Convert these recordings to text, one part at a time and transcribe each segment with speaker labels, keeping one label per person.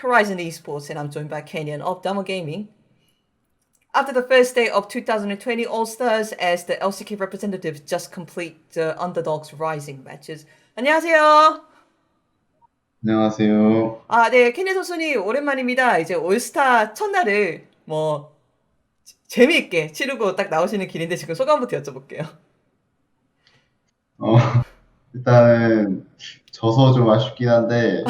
Speaker 1: Horizon Esports, and I'm joined by Kenyon of Damo Gaming. After the first day of 2020 All-Stars, as the LCK representatives just complete the Underdogs Rising matches. 안녕하세요.
Speaker 2: 안녕하세요.
Speaker 1: 네, 케니 선수님 오랜만입니다. 이제 올스타 첫날을 재미있게 치르고 딱 나오시는 길인데 지금 소감부터 여쭤볼게요.
Speaker 2: 어, 일단은 져서 좀 아쉽긴 한데,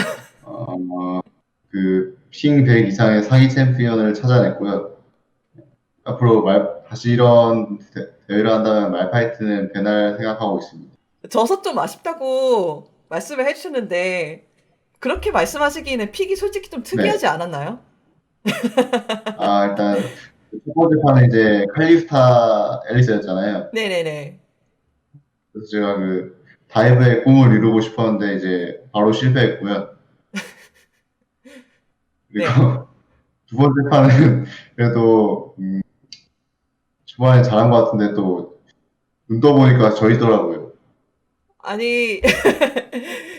Speaker 2: 핑 100 이상의 상위 챔피언을 찾아냈고요. 앞으로 다시 이런 대회를 한다면 말파이트는 배날 생각하고 있습니다.
Speaker 1: 져서 좀 아쉽다고 말씀을 해주셨는데 그렇게 말씀하시기에는 픽이 솔직히 좀
Speaker 2: 네.
Speaker 1: 특이하지 않았나요?
Speaker 2: 일단, 첫 번째 판은 이제 칼리스타 앨리스였잖아요.
Speaker 1: 네네네.
Speaker 2: 그래서 제가 다이브의 꿈을 이루고 싶었는데, 이제 바로 실패했고요. 그리고
Speaker 1: 네.
Speaker 2: 두 번째 판은 그래도, 초반에 잘한 것 같은데 또, 눈 떠보니까 저이더라고요.
Speaker 1: 아니,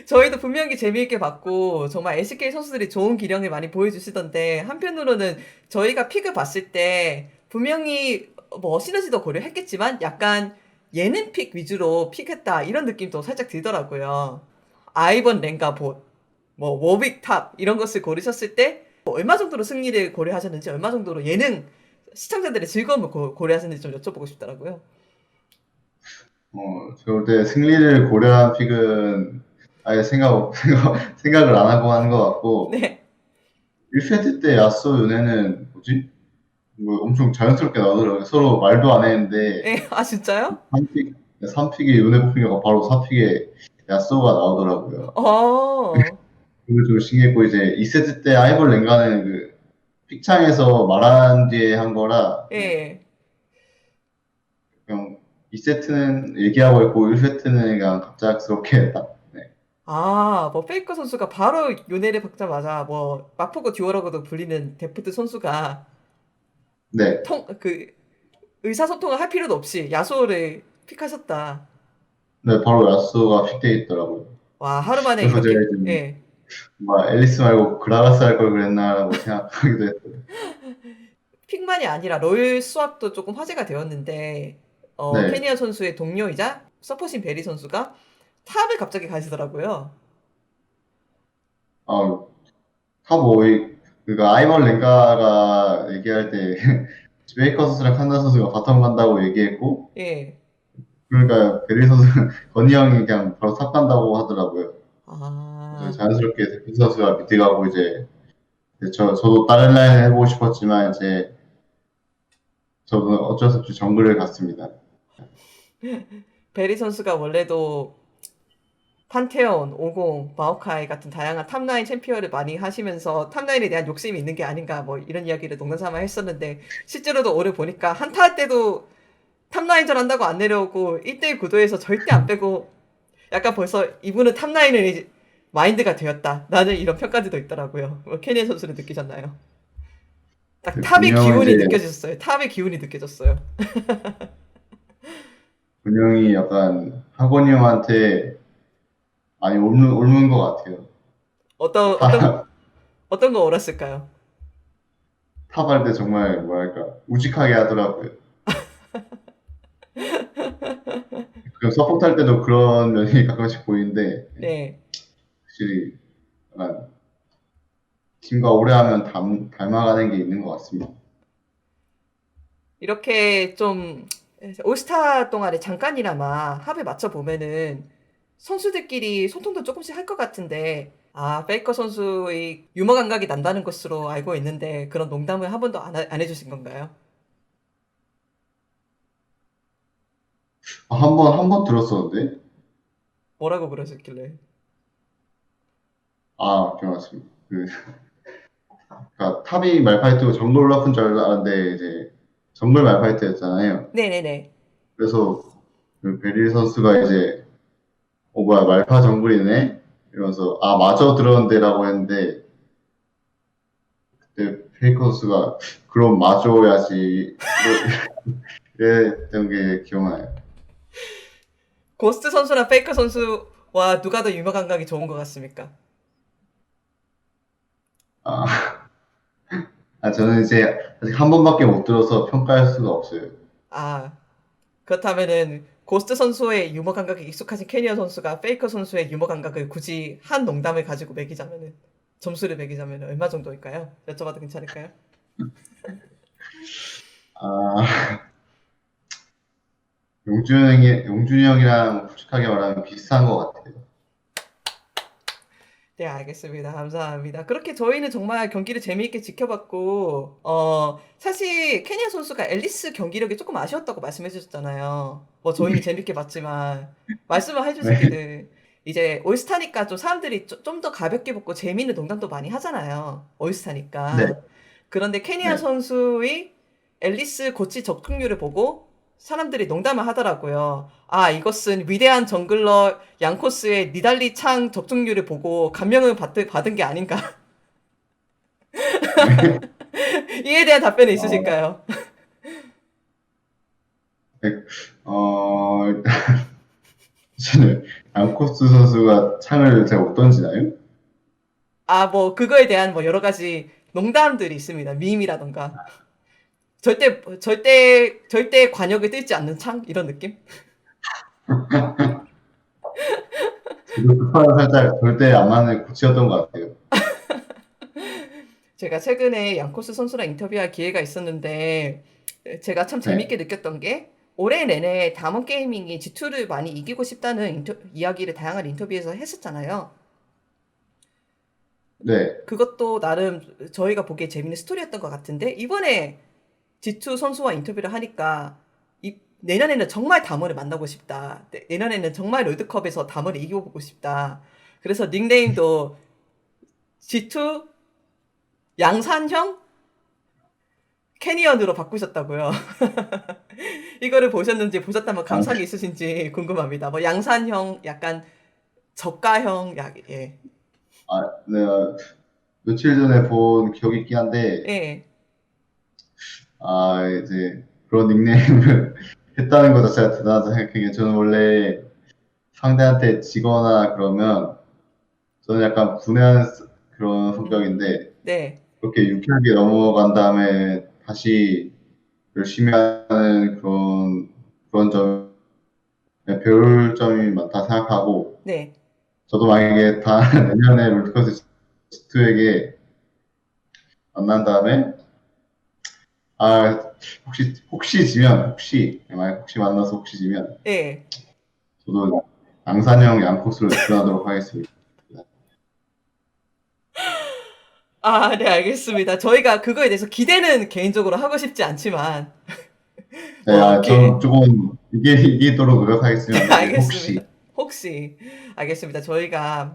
Speaker 1: 저희도 분명히 재미있게 봤고, 정말 SK 선수들이 좋은 기량을 많이 보여주시던데, 한편으로는 저희가 픽을 봤을 때, 분명히 뭐 시너지도 고려했겠지만, 약간 예능 픽 위주로 픽했다, 이런 느낌도 살짝 들더라고요. 아이번 랭가 봇, 뭐 워빅 탑, 이런 것을 고르셨을 때, 뭐 얼마 정도로 승리를 고려하셨는지, 얼마 정도로 예능 시청자들의 즐거움을 고려하셨는지 좀 여쭤보고 싶더라고요.
Speaker 2: 제가 볼 때 승리를 고려한 픽은 아예 생각을 안 하고 하는 것 같고,
Speaker 1: 네.
Speaker 2: 1세트 때 야스오 요네는 뭐지? 뭐 엄청 자연스럽게 나오더라고요. 서로 말도 안 했는데,
Speaker 1: 네. 진짜요?
Speaker 2: 3픽에 요네 뽑힌 거 바로 4픽에 야스오가 나오더라고요.
Speaker 1: 어.
Speaker 2: 그거 좀 신기했고, 이제 2세트 때 아이볼 랭가는 픽창에서 말한 뒤에 한 거라, 네.
Speaker 1: 예.
Speaker 2: 그냥 2세트는 얘기하고 있고, 1세트는 그냥 갑작스럽게 했다. 네.
Speaker 1: 뭐 페이커 선수가 바로 요네를 박자마자 뭐 마포고 듀오라고도 불리는 데프트 선수가
Speaker 2: 네.
Speaker 1: 의사소통을 할 필요도 없이 야소를 픽하셨다.
Speaker 2: 네, 바로 야스오가 픽돼 있더라고요.
Speaker 1: 와, 하루 만에
Speaker 2: 그래서 제가
Speaker 1: 이렇게,
Speaker 2: 지금
Speaker 1: 예.
Speaker 2: 앨리스 말고 그라가스 할 걸 그랬나라고 생각하기도 했어요.
Speaker 1: 픽만이 아니라 롤 수합도 조금 화제가 되었는데,
Speaker 2: 네,
Speaker 1: 케니아 선수의 동료이자 서포신 베리 선수가 탑을 갑자기 가시더라고요.
Speaker 2: 아, 탑5위, 아이먼 랭가가 얘기할 때, 베이커 선수랑 칸다 선수가 바텀 간다고 얘기했고,
Speaker 1: 예.
Speaker 2: 그러니까 베리 선수, 건희 형이 그냥 바로 탑 간다고 하더라고요. 그래서
Speaker 1: 아,
Speaker 2: 자연스럽게 데프 선수가 밑에 가고 저도 다른 라인 해보고 싶었지만, 저도 어쩔 수 없이 정글을 갔습니다.
Speaker 1: 베리 선수가 원래도 판테온, 오공, 마오카이 같은 다양한 탑라인 챔피언을 많이 하시면서 탑라인에 대한 욕심이 있는 게 아닌가 뭐 이런 이야기를 농담삼아 했었는데 실제로도 오늘 보니까 한타 할 때도 탑라인전 한다고 안 내려오고 1대1 구도에서 절대 안 빼고 약간 벌써 이분은 탑라인을 이제 마인드가 되었다. 나는 이런 평가들도 있더라고요. 케니의 선수는 느끼셨나요? 딱 탑의
Speaker 2: 분명히 이제,
Speaker 1: 기운이 느껴졌어요. 탑의 기운이 느껴졌어요.
Speaker 2: 분명히 약간 학원이 형한테 많이 옮는 것 같아요.
Speaker 1: 어떤 어떤
Speaker 2: 타,
Speaker 1: 어떤 거 옳았을까요?
Speaker 2: 탑할 때 정말 뭐랄까 우직하게 하더라고요. 그리고 서포트 할 때도 그런 면이 가끔씩 보이는데
Speaker 1: 네.
Speaker 2: 확실히 약간 팀과 오래 하면 닮아가는 게 있는 것 같습니다.
Speaker 1: 이렇게 좀 올스타 동안에 잠깐이나마 합을 맞춰 보면은 선수들끼리 소통도 조금씩 할 것 같은데 페이커 선수의 유머 감각이 난다는 것으로 알고 있는데 그런 농담을 한 번도 안 해주신 건가요?
Speaker 2: 한 번 들었었는데
Speaker 1: 뭐라고 그러셨길래?
Speaker 2: 기억났습니다. 그러니까 탑이 말파이트고 정글 올라프인 줄 알았는데 이제 정글 말파이트였잖아요.
Speaker 1: 네네네.
Speaker 2: 그래서 베릴 선수가 이제 뭐야 말파 정글이네 이러면서 마저 들었는데라고 했는데 그때 페이커 선수가 그럼 맞아야지 이랬던 게 기억나요.
Speaker 1: 고스트 선수랑 페이커 선수와 누가 더 유머 감각이 좋은 것 같습니까?
Speaker 2: 아, 저는 이제 아직 한 번밖에 못 들어서 평가할 수가 없어요.
Speaker 1: 아, 그렇다면은 고스트 선수의 유머 감각에 익숙하신 캐니어 선수가 페이커 선수의 유머 감각을 굳이 한 농담을 가지고 매기자면은 점수를 매기자면 얼마 정도일까요? 여쭤봐도 괜찮을까요?
Speaker 2: 아, 용준이 형이랑 솔직하게 말하면 비슷한 것 같아요.
Speaker 1: 네, 알겠습니다. 감사합니다. 그렇게 저희는 정말 경기를 재미있게 지켜봤고, 사실 케냐 선수가 앨리스 경기력이 조금 아쉬웠다고 말씀해 주셨잖아요. 뭐 저희는 재밌게 봤지만, 말씀을
Speaker 2: 네,
Speaker 1: 해주시기를, 이제 올스타니까 좀 사람들이 좀 더 가볍게 보고 재미있는 농담도 많이 하잖아요.
Speaker 2: 네,
Speaker 1: 올스타니까. 그런데 케냐
Speaker 2: 네.
Speaker 1: 선수의 앨리스 고치 적중률을 보고 사람들이 농담을 하더라고요. 아, 이것은 위대한 정글러 양코스의 니달리 창 적중률을 보고 감명을 받은 게 아닌가. 이에 대한 답변이
Speaker 2: 어,
Speaker 1: 있으실까요?
Speaker 2: 네, 일단 사실 양코스 선수가 창을 잘 못 던지나요?
Speaker 1: 아, 뭐, 그거에 대한 뭐 여러 가지 농담들이 있습니다. 밈이라던가. 절대 관역을 뚫지 않는 창? 이런 느낌?
Speaker 2: 저도 그 판은 살짝 절대 안 맞는 코치였던 것 같아요.
Speaker 1: 제가 최근에 양코스 선수랑 인터뷰할 기회가 있었는데, 제가 참
Speaker 2: 네,
Speaker 1: 재밌게 느꼈던 게, 올해 내내 담원 게이밍이 G2를 많이 이기고 싶다는 이야기를 다양한 인터뷰에서 했었잖아요.
Speaker 2: 네,
Speaker 1: 그것도 나름 저희가 보기에 재밌는 스토리였던 것 같은데, 이번에 G2 선수와 인터뷰를 하니까, 내년에는 정말 담원을 만나고 싶다. 내년에는 정말 롤드컵에서 담원을 이겨보고 싶다. 그래서 닉네임도 G2 양산형 캐니언으로 바꾸셨다고요. 이거를 보셨는지 보셨다면
Speaker 2: 양,
Speaker 1: 감상이 있으신지 궁금합니다. 뭐 양산형, 약간 저가형, 예.
Speaker 2: 내가 며칠 전에 본 기억이 있긴 한데,
Speaker 1: 예.
Speaker 2: 이제 그런 닉네임을 했다는 것 자체가 대단하다 생각해요. 저는 원래 상대한테 지거나 그러면 저는 약간 분해하는 그런 성격인데
Speaker 1: 네.
Speaker 2: 그렇게 유쾌하게 넘어간 다음에 다시 열심히 하는 그런 점에 배울 점이 많다 생각하고
Speaker 1: 네.
Speaker 2: 저도 만약에 다 내년에 롤드컵에서 G2에게 만난 다음에 아 혹시 지면 만약 혹시 만나서 혹시 지면
Speaker 1: 예.
Speaker 2: 저도 양산형 양코스로 접근하도록 하겠습니다.
Speaker 1: 아, 네, 알겠습니다. 저희가 그거에 대해서 기대는 개인적으로 하고 싶지 않지만,
Speaker 2: 네,
Speaker 1: 뭐,
Speaker 2: 전 무조건 이기도록 노력하겠습니다. 만약에 혹시.
Speaker 1: 알겠습니다. 혹시, 알겠습니다. 저희가,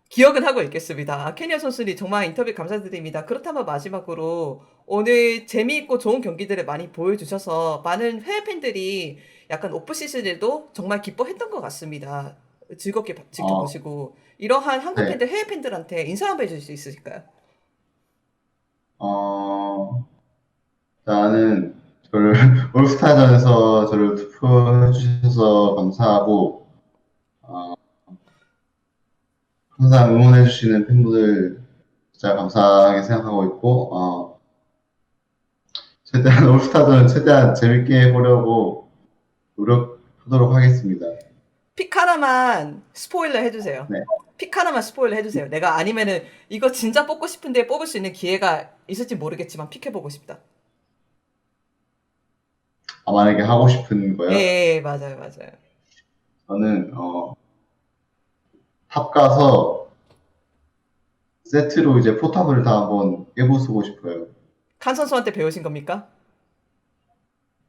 Speaker 1: 기억은 하고 있겠습니다. 케니어 선수님 정말 인터뷰 감사드립니다. 그렇다면 마지막으로 오늘 재미있고 좋은 경기들을 많이 보여주셔서 많은 해외 팬들이 약간 오프 시즌에도 정말 기뻐했던 것 같습니다. 즐겁게
Speaker 2: 어,
Speaker 1: 지켜보시고 이러한 한국
Speaker 2: 네.
Speaker 1: 팬들, 해외 팬들한테 인사 한번 해줄 수 있으실까요?
Speaker 2: 어, 나는 저를 올스타전에서 저를 투표해 주셔서 감사하고 어, 항상 응원해 주시는 팬분들 진짜 감사하게 생각하고 있고 최대한 올스타전을 최대한 재밌게 해보려고 노력하도록 하겠습니다.
Speaker 1: 픽 하나만 스포일러 해주세요.
Speaker 2: 네.
Speaker 1: 픽 하나만 스포일러 해주세요. 내가 아니면은 이거 진짜 뽑고 싶은데 뽑을 수 있는 기회가 있을지 모르겠지만 픽해보고 싶다.
Speaker 2: 만약에 하고 싶은
Speaker 1: 예,
Speaker 2: 거요.
Speaker 1: 예, 예, 맞아요, 맞아요.
Speaker 2: 저는 탑 가서 세트로 이제 포탑을 다 한번 깨부수고 싶어요.
Speaker 1: 칸 선수한테 배우신 겁니까?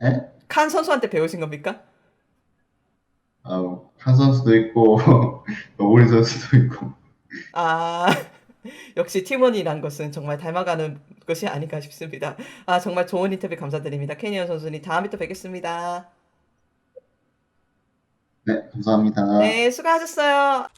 Speaker 2: 예?
Speaker 1: 칸 선수한테 배우신 겁니까?
Speaker 2: 한 선수도 있고, 너구리 선수도 있고.
Speaker 1: 아, 역시 팀원이란 것은 정말 닮아가는 것이 아닌가 싶습니다. 아, 정말 좋은 인터뷰 감사드립니다. 캐니언 선수님, 다음에 또 뵙겠습니다.
Speaker 2: 네, 감사합니다.
Speaker 1: 네, 수고하셨어요.